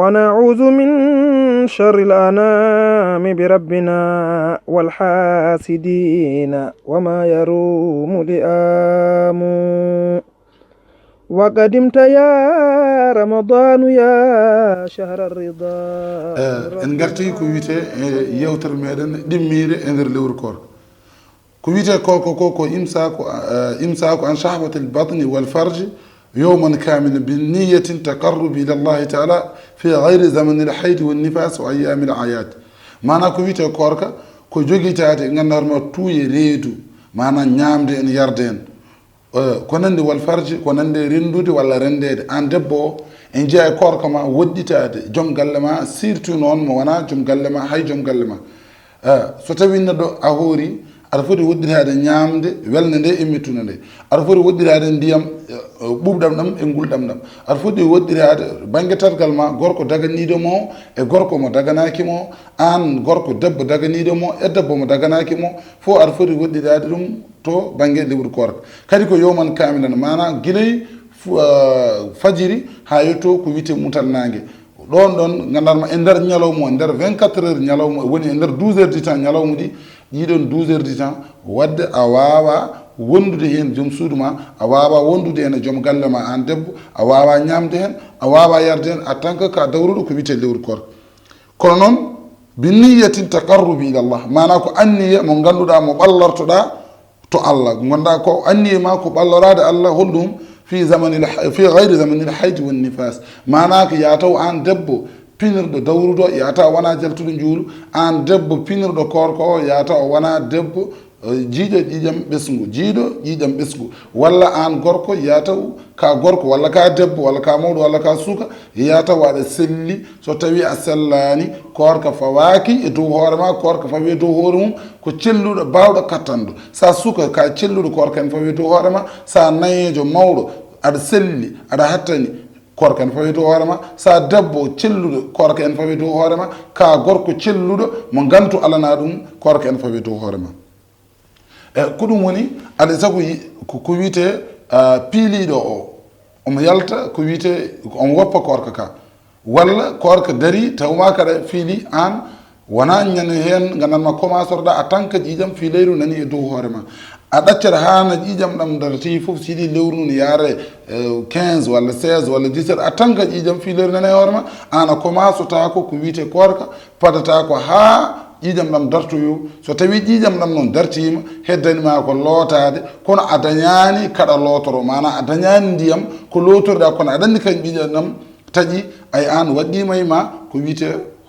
ونعوذ من شر الأنام بربنا والحاسدين وما يروم لئام وقدمت يا رمضان يا شهر الرضا en garti ko wiyete yewtere meɗen ɗimmire e nder lewru koor ko wiyete ko imsaku an shahwati albatni walfarji يوما كاملا بنية تقرب إلى الله تعالى في غير زمن الحيض والنفاس وأيام الأعياد معناه كويتا كوركا كو جوغي تاتي غندار ما توي ريدو معناه نيامدي ان ياردين كونندي والفرج كونندي رندودي ولا رندede an debbo en jeey korka ma wodditaade jom galle ma surtout non mo wana jom galle ma hay jom galle ma so tawi neddo a hoori aɗa foti woddiraade ñaamde welnde nde e mettuna nde aɗa foti woddiraade ndiyam ɓuuɓɗam ɗam e ngulɗam ɗam aɗa foti woddiraade baŋnge targal ma gorko daganiiɗo mo e gorko mo daganaaki mo aan gorko debbo daganiiɗo mo e debbo mo daganaaki mo fof aɗa foti woddiraade ɗum to baŋnge lewru koorka kadi ko yowman kaamilan mana giley fajiri haa yetto ko wiyete mutalnaange ɗon ɗon nganndanma e ndeer ñalawma o ndeer 24 heures ñalawma woni e ndeer 12 heures du temps ñalawma ɗi ɗiɗon 12 heures du temps wadde a waawa wondude heen joom suudu ma a waawa wondude heen e joom galle ma aan debbo a waawa ñaamde heen a waawa yarde heen en tant que ka dawruɗo ko wiyete lewru koor kono noon bi niyatin taqarrubi ilallah mana ko anniye mo ngannduɗaa mo ɓallortoɗaa to Allah gonɗa ko anniye ma ko ɓallorade Allah holɗum fi gayri zamani lhaydi wannifas mana ko yataw an debbo pinirɗo dawruɗo yata wona jaltuɗo juulu an debbo pinirɗo korko o yata o wona debbo jiiɗo ƴiƴam ɓesgu jiiɗo ƴiƴam ɓesgu walla an gorko yataw ka gorko walla ka debbo walla ka mawɗo walla ka suka yataw aɗa selli so tawi a sellani korka fawaki e dow hoore ma korka fawi e dow hoore mum ko celluɗo bawɗo kattanɗo sa suka ka celluɗo korka en fawi e dow hoore ma sa nayejo mawɗo aɗa selli aɗa hattani korka en fawi dow hoore ma sa debbo celluɗo korka en fawi dow hoore ma ka gorko celluɗo mo gantu alana ɗum korka en fawi dow hoore ma e ko ɗum woni aɗa sago ko wiyete piiliɗo o omo yalta ko wiyete omo woppa korka ka walla korka dari tawma kaɗa fiili an wona ñande heen gandanma commence otoɗa a tant que ƴiƴam fiileyru nani e dow hoore ma a ɗaccata hana ƴiƴam ɗam darati fof siɗi lewru nu yaare 15 walla 16 walla 17 a tant que ƴiƴam fiileyru nani e hoore ma an a commence otako ko wiyete korka padata ko ha ƴiƴam ɗam dartoyo so tawi ƴiƴam ɗam noon dartima heddanima ko lootade kono a dañani kaɗa lootoro mana a dañani ndiyam ko lotorɗa kono aɗa andi kañ ƴiƴam ɗam taƴi ay an waɗɗima ma ko wiyete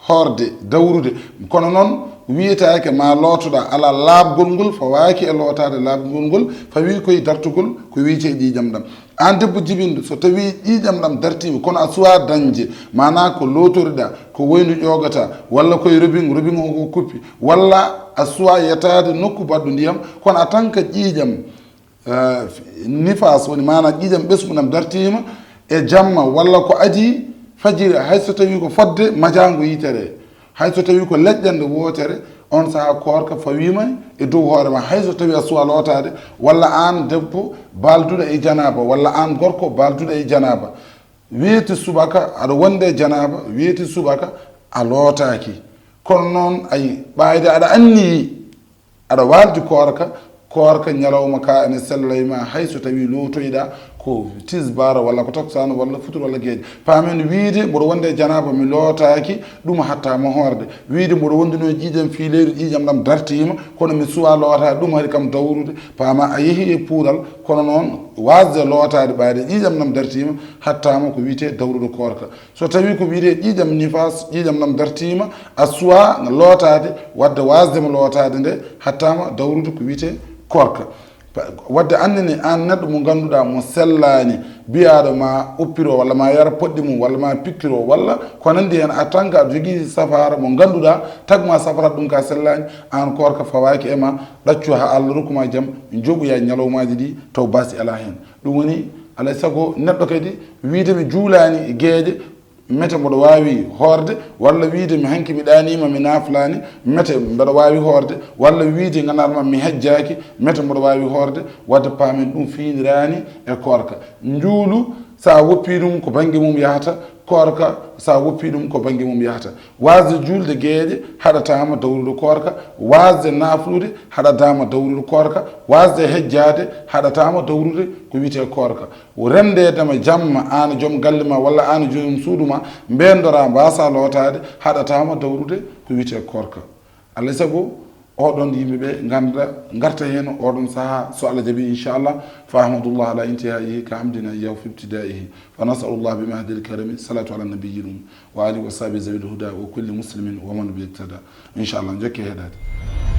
horde dawrude kono noon wiyetake ma lootoɗa ala laabgol ngol fawaki e lootade laabgol ngol fawi koye dartugol ko wiyete ƴiƴam ɗam an debbo jibinɗo so tawi ƴiƴam ɗam dartima kono a suwa dañde mana ko lotoriɗa ko woynu ƴogata walla koye robin o ko kuppi walla a suwa yetade nokku baɗɗo ndiyam kono a tan que ƴiƴam nifas woni mana ƴiƴam ɓesgu ɗam dartima e jamma walla ko adi fajiri hayso tawi ko fodde majango yitere hayso tawi ko leƴƴande wotere on saha korka fawima e dow hoore ma hayso tawi a suwa lootade walla an debbo balduɗo e janaba walla an gorko balduɗo e janaba weeti subaka aɗa wonde e janaba weeti subaka a lootaki kono noon ayi ɓayde aɗa anniyi aɗa waldi korka ñalawma ka ene sellayma hayso tawi lootoyɗa ko tisbara walla ko taksano walla futur walla gueeƴe paamen wiide mboɗo wonde e janaba mi lootaki ɗum hattama hoorde wiide mboɗo wondino e ƴiƴam fiileyru ƴiƴam ɗam dartima kono mi suwa lootade ɗum haɗi kam dawrude paama a yeehi e puural kono noon wasde lootade ɓayde ƴiƴam ɗam dartima hattama ko wiyete dawrude korka so tawi ko wiyete ƴiƴam nifas ƴiƴam ɗam dartima a suwa lootade wadde wasdema lootade nde hattama dawrude ko wiyete korka wadde andini an neɗɗo mo ganduɗa mo sellani biyaɗo ma uppiro walla ma yara poɗɗi mum walla ma pikkiro walla ko nandi hen a tan ka jogui safara mo ganduɗa tagma safarat ɗum ka sellani an korka fawaki ema ɗaccu ha Allah rokkuma jaam joɓoya ñalawmaji ɗi taw basi ala hen ɗum woni alay saago neɗɗo kadi wiide mi juulani e gueeƴe mete mboɗo wawi horde walla wiide mi hanki mi ɗanima mi naflani mete mbeɗa wawi horde walla wiide gandanma mi hejjaki mete mboɗo wawi horde wadde paamen ɗum finirani e korka njuulu sa woppi ɗum ko banggue mum yahata koorka sa woppi ɗum ko banggue mum yahata wasde julde gueeƴe haɗatama dawrude koorka wasde naflude haɗatama dawrude koorka wasde hejjade haɗatama dawrude ko wiyete koorka rendedema jamma an joom galle ma walla an joom suudu ma mbendora mbasa lotade haɗatama dawrude ko wiyete koorka alay saago oɗon yimɓeɓe ganda garta hen oɗon saaha so Allah jaaɓi inchallah fa ahmadullah ala intihaihi ka hamdina iyahu fi ibtidaihi fa nasalullah bi mahdi alkarami salatu ala nabiyyin wa alihi wa sahbihi zawil huda wa kulli muslimin wa man bi ihtada inchallah jokke heɗade